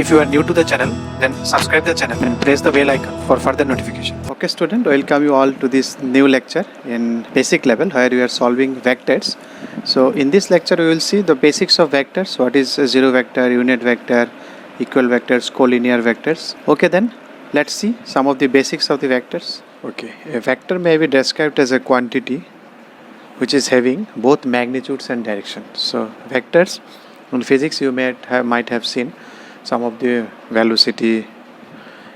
If you are new to the channel, then subscribe the channel and press the bell icon for further notification. Okay student, welcome you all to this new lecture in basic level where we are solving vectors. So in this lecture we will see the basics of vectors. What is a zero vector, unit vector, equal vectors, collinear vectors. Okay, then let's see some of the basics of the vectors. Okay, a vector may be described as a quantity which is having both magnitudes and direction. So vectors in physics you might have seen some of the velocity,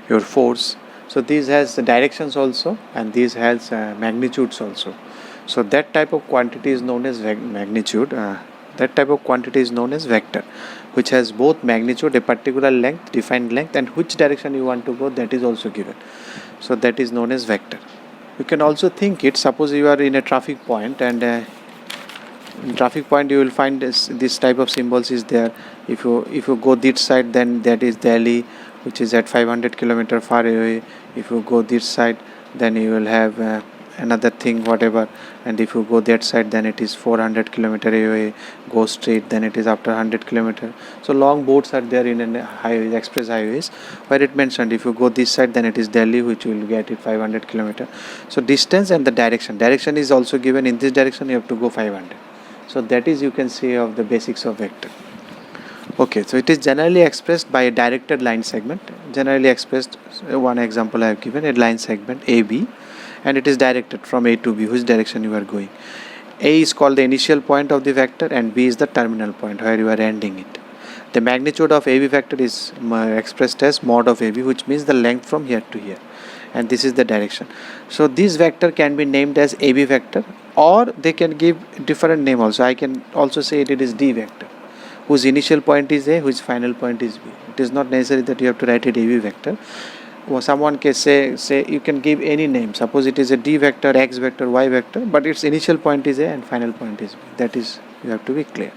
your force. So these has the directions also, and these has magnitudes also. So that type of quantity is known as magnitude. That type of quantity is known as vector, which has both magnitude, a particular length, defined length, and which direction you want to go, that is also given. So that is known as vector. You can also think it, suppose you are in a traffic point, and in traffic point you will find this type of symbols is there. If you go this side, then that is Delhi, which is at 500 kilometer far away. If you go this side, then you will have another thing whatever, and if you go that side, then it is 400 kilometer away. Go straight, then it is after 100 kilometer. So long boards are there in highways, express highways, where it mentioned if you go this side, then it is Delhi, which you will get it 500 kilometer. So distance and the direction is also given. In this direction you have to go 500. So that is, you can say, of the basics of vector. Okay, so it is generally expressed by a directed line segment. Generally expressed, one example I have given, a line segment AB, and it is directed from A to B, which direction you are going. A is called the initial point of the vector, and B is the terminal point where you are ending it. The magnitude of AB vector is expressed as mod of AB, which means the length from here to here, and this is the direction. So this vector can be named as AB vector, or they can give different name also. I can also say it is D vector, whose initial point is A, whose final point is B. It is not necessary that you have to write it AB vector. Or someone can say you can give any name. Suppose it is a D vector, X vector, Y vector, but its initial point is A and final point is B. That is, you have to be clear.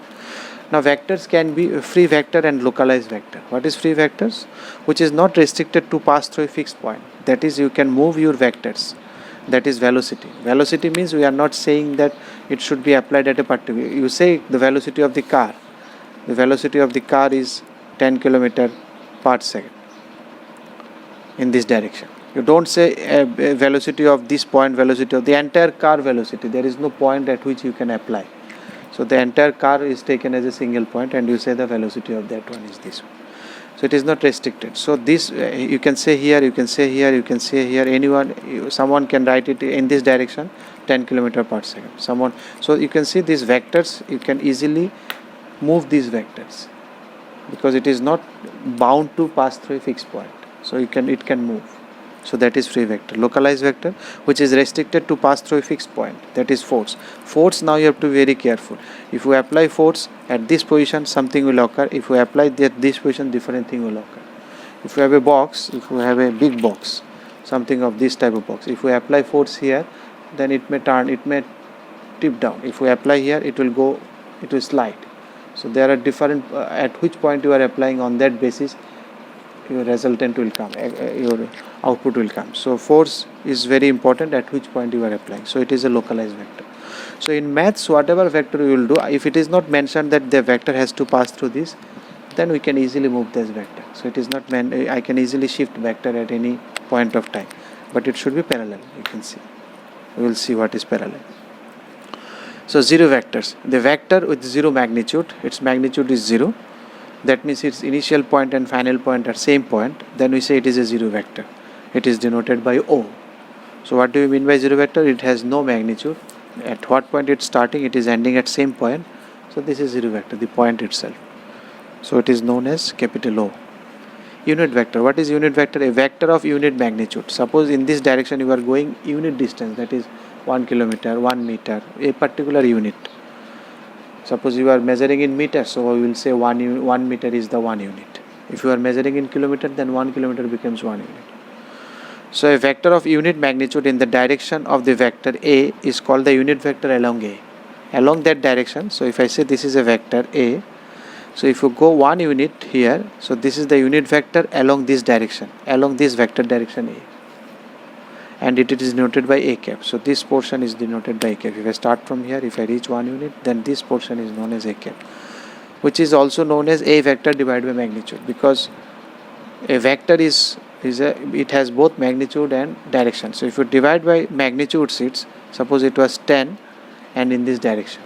Now vectors can be free vector and localized vector. What is free vectors? Which is not restricted to pass through a fixed point. That is, you can move your vectors. That is velocity. Velocity means we are not saying that it should be applied at a particular. You say the velocity of the car. The velocity of the car is 10 km per second in this direction. You don't say a velocity of this point, velocity of the entire car velocity. There is no point at which you can apply. So the entire car is taken as a single point, and you say the velocity of that one is this one. So it is not restricted. So this you can say here, you can say here, you can say here. Someone can write it in this direction, 10 km per second. So you can see these vectors. You can easily move these vectors because it is not bound to pass through a fixed point. So it can move. So that is free vector. Localized vector, which is restricted to pass through a fixed point, that is force. Force, now you have to be very careful. If you apply force at this position, something will occur. If you apply at this position, different thing will occur. If you have a box, if you have a big box, something of this type of box, if we apply force here, then it may turn, it may tip down. If we apply here, it will slide. So there are different, at which point you are applying, on that basis your resultant will come, your output will come. So force is very important, at which point you are applying. So it is a localized vector. So in maths, whatever vector you will do, if it is not mentioned that the vector has to pass through this, then we can easily move this vector. So it is not I can easily shift vector at any point of time, but it should be parallel. You can see, we will see what is parallel. So zero vectors, the vector with zero magnitude, its magnitude is 0. That means its initial point and final point are same point. Then we say it is a zero vector. It is denoted by O. So what do you mean by zero vector? It has no magnitude. At what point it is starting, it is ending at same point. So this is zero vector, the point itself. So it is known as capital O. Unit vector. What is unit vector? A vector of unit magnitude. Suppose in this direction you are going unit distance, that is 1 kilometer, 1 meter, a particular unit. Suppose you are measuring in meters, so we will say 1 meter is the 1 unit. If you are measuring in kilometer, then 1 kilometer becomes 1 unit. So a vector of unit magnitude in the direction of the vector A is called the unit vector along A. Along that direction, so if I say this is a vector A, so if you go 1 unit here, so this is the unit vector along this direction, along this vector direction A. And it is denoted by A cap. So this portion is denoted by A cap. If I start from here, if I reach 1 unit, then this portion is known as A cap, which is also known as A vector divided by magnitude, because a vector it has both magnitude and direction. So if you divide by magnitudes, suppose it was 10 and in this direction,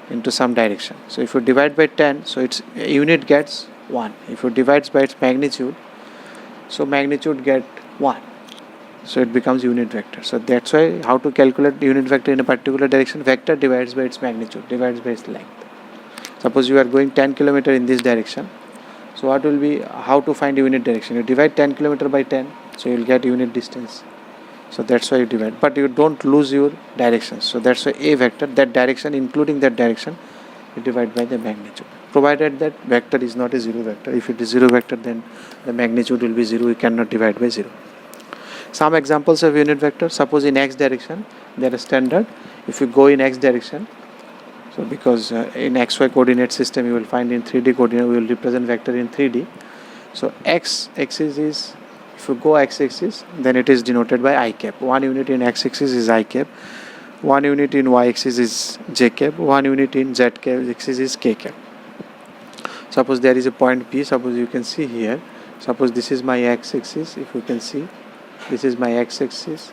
into some direction. So if you divide by 10, so its unit gets 1. If you divide by its magnitude, so magnitude get 1. So it becomes unit vector. So that's why how to calculate unit vector in a particular direction, vector divides by its magnitude, divides by its length. Suppose you are going 10 km in this direction. So what will be, how to find unit direction? You divide 10 km by 10, so you will get unit distance. So that's why you divide, but you don't lose your direction. So that's why a vector, that direction, including that direction, you divide by the magnitude, provided that vector is not a zero vector. If it is zero vector, then the magnitude will be 0. You cannot divide by 0. Some examples of unit vector, suppose in x direction, they are standard. If you go in x direction, so because in xy coordinate system you will find in 3D coordinate, we will represent vector in 3D. So x axis is, if you go x axis, then it is denoted by I cap. 1 unit in x axis is I cap, 1 unit in y axis is j cap, 1 unit in z axis is k cap. Suppose there is a point P, suppose you can see here, suppose this is my x axis, if you can see, this is my x axis,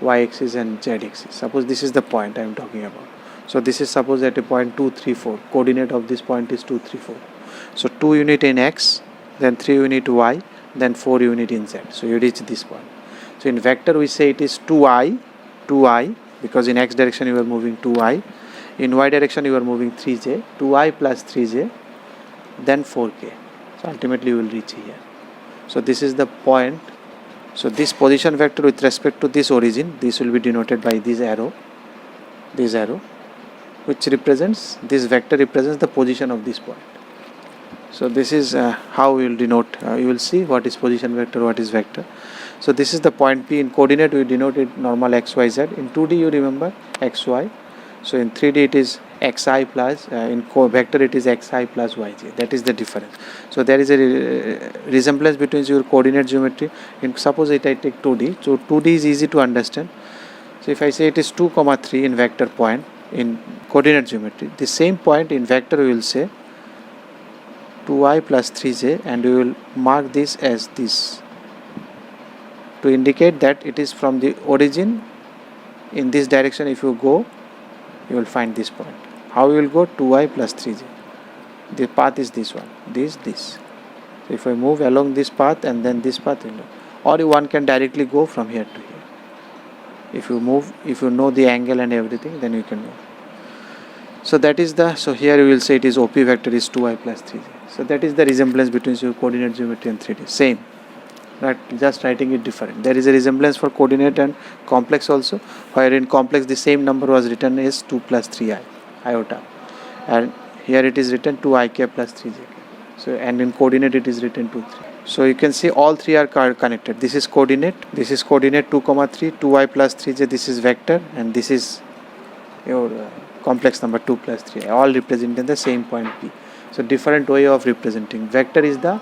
y axis and z axis. Suppose this is the point I am talking about. So this is suppose at a point 2, 3, 4. Coordinate of this point is 2, 3, 4. So 2 unit in x, then 3 unit y, then 4 unit in z. So you reach this point. So in vector we say it is 2i, because in x direction you are moving 2i. In y direction you are moving 3j, 2i plus 3j, then 4k. So ultimately you will reach here. So this is the point. So this position vector with respect to this origin, this will be denoted by this arrow, which represents, this vector represents the position of this point. So this is how we will denote, you will see what is position vector, what is vector. So this is the point P. In coordinate we denote it normal x, y, z. In 2D you remember x, y. So in 3D it is xi plus, in vector it is xi plus yj. That is the difference. So there is a resemblance between your coordinate geometry. In suppose I take 2D. So 2D is easy to understand. So if I say it is 2, 3 in vector point in coordinate geometry, the same point in vector we will say 2i plus 3j, and we will mark this as this to indicate that it is from the origin in this direction. If you go, you will find this point. How you will go? 2i plus 3j. The path is this one, this. So if I move along this path and then this path, or one can directly go from here to here. If you move, if you know the angle and everything, then you can move. So that is the, so here you will say it is OP vector is 2i plus 3j. So that is the resemblance between your coordinate geometry and 3D. Same, right? Just writing it different. There is a resemblance for coordinate and complex also, where in complex the same number was written as 2 plus 3i iota, and here it is written 2ik plus 3j. So and in coordinate it is written 2, 3. So you can see all three are connected. This is coordinate 2, 3, 2i plus 3j, this is vector, and this is your complex number 2 plus 3i, all representing the same point P. So different way of representing. Vector is the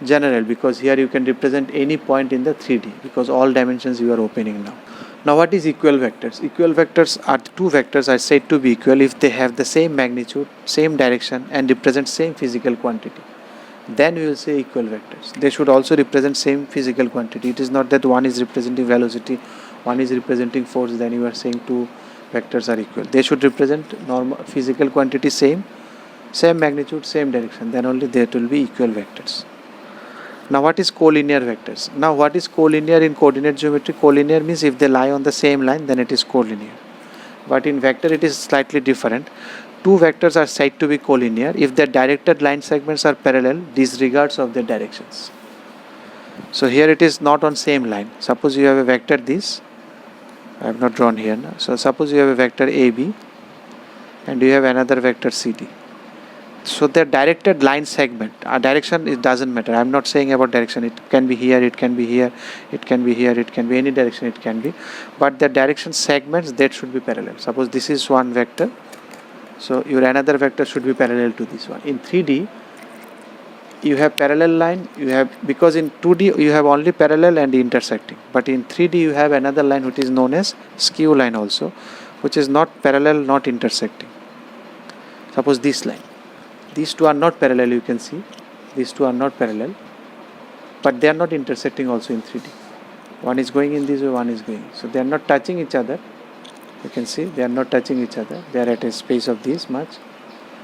general, because here you can represent any point in the 3D, because all dimensions you are opening now. Now what is equal vectors? Equal vectors are two vectors are said to be equal if they have the same magnitude, same direction, and represent same physical quantity. Then we will say equal vectors. They should also represent same physical quantity. It is not that one is representing velocity, one is representing force, then you are saying two vectors are equal. They should represent normal physical quantity, same magnitude, same direction, then only there will be equal vectors. Now what is collinear vectors? Now what is collinear in coordinate geometry? Collinear means if they lie on the same line, then it is collinear. But in vector it is slightly different. Two vectors are said to be collinear if their directed line segments are parallel, disregards of their directions. So here it is not on same line. Suppose you have a vector this, I have not drawn here now. So suppose you have a vector AB and you have another vector CD. So their directed line segment, direction, it doesn't matter. I am not saying about direction. It can be here, it can be here, it can be here, it can be any direction it can be. But the direction segments, that should be parallel. Suppose this is one vector. So your another vector should be parallel to this one. In 3D, you have parallel line, you have, because in 2D you have only parallel and intersecting. But in 3D you have another line which is known as skew line also, which is not parallel, not intersecting. Suppose this line. These two are not parallel, you can see. these two are not parallel, but they are not intersecting also in 3D. One is going in this way, one is going. So they are not touching each other. You can see they are not touching each other. They are at a space of this much,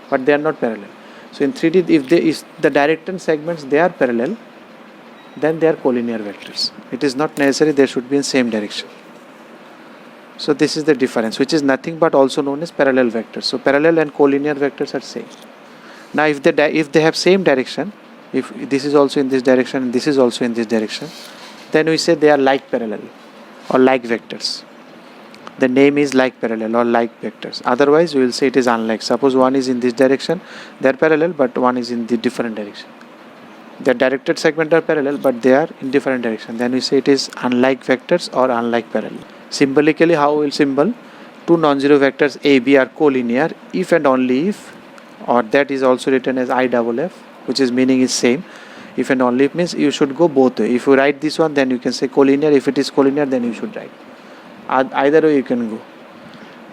but they are not parallel. So in 3D, if the direction segments they are parallel, then they are collinear vectors. It is not necessary they should be in same direction. So this is the difference, which is nothing but also known as parallel vectors. So parallel and collinear vectors are same. Now if they have same direction, if this is also in this direction and this is also in this direction, then we say they are like parallel or like vectors. The name is like parallel or like vectors. Otherwise we will say it is unlike. Suppose one is in this direction, they are parallel, but one is in the different direction. The directed segments are parallel, but they are in different direction. Then we say it is unlike vectors or unlike parallel. Symbolically, how will symbol? Two non-zero vectors A, B are collinear if and only if, or that is also written as IFF, which is meaning is same. If and only if means you should go both way. If you write this one, then you can say collinear. If it is collinear, then you should write. Either way you can go.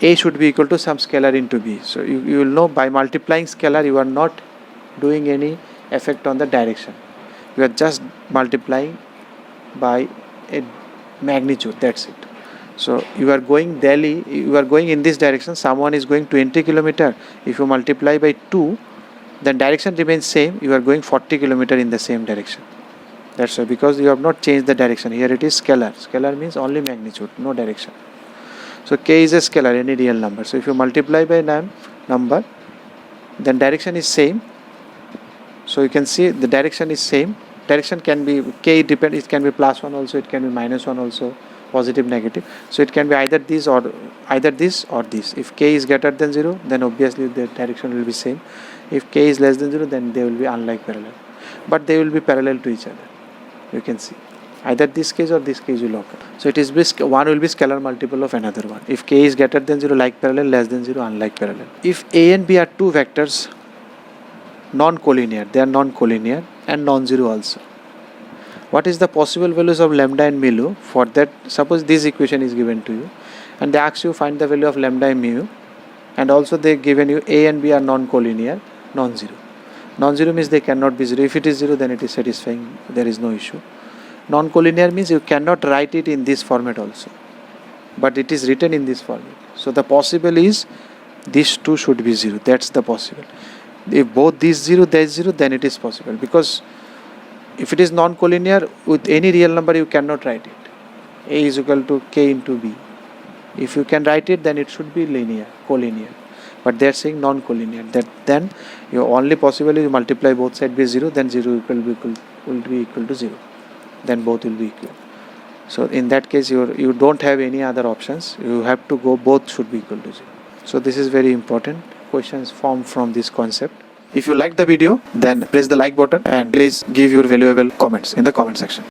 A should be equal to some scalar into B. So you will know by multiplying scalar, you are not doing any effect on the direction. You are just multiplying by a magnitude, that's it. So you are going Delhi, you are going in this direction, someone is going 20 kilometer. If you multiply by 2, then direction remains same, you are going 40 kilometer in the same direction. That's why, because you have not changed the direction. Here it is scalar. Scalar means only magnitude, no direction. So k is a scalar, any real number. So if you multiply by number, then direction is same. So you can see the direction is same. Direction can be k depend. It can be +1 also. It can be -1 also. Positive, negative. So it can be either this or this. If k is greater than 0, then obviously the direction will be same. If k is less than 0, then they will be unlike parallel. But they will be parallel to each other. You can see either this case or this case will occur. So it is one will be scalar multiple of another one. If k is greater than 0, like parallel, less than 0, unlike parallel. If A and B are two vectors, non-collinear, they are non-collinear and non-zero also. What is the possible values of lambda and mu? For that, suppose this equation is given to you and they ask you find the value of lambda and mu, and also they given you A and B are non-collinear, non-zero. Non-zero means they cannot be 0. If it is 0, then it is satisfying, there is no issue. Non-collinear means you cannot write it in this format also, but it is written in this format. So the possible is these two should be 0. That's the possible. If both these 0, there is 0, then it is possible, because if it is non-collinear with any real number, you cannot write it. A is equal to k into b. If you can write it, then it should be linear, collinear. But they are saying non-collinear. That then your only possible is you multiply both sides by 0, then 0 will be equal to 0. Then both will be equal. So in that case, you don't have any other options. You have to go both should be equal to 0. So this is very important. Questions formed from this concept. If you like the video, then press the like button and please give your valuable comments in the comment section.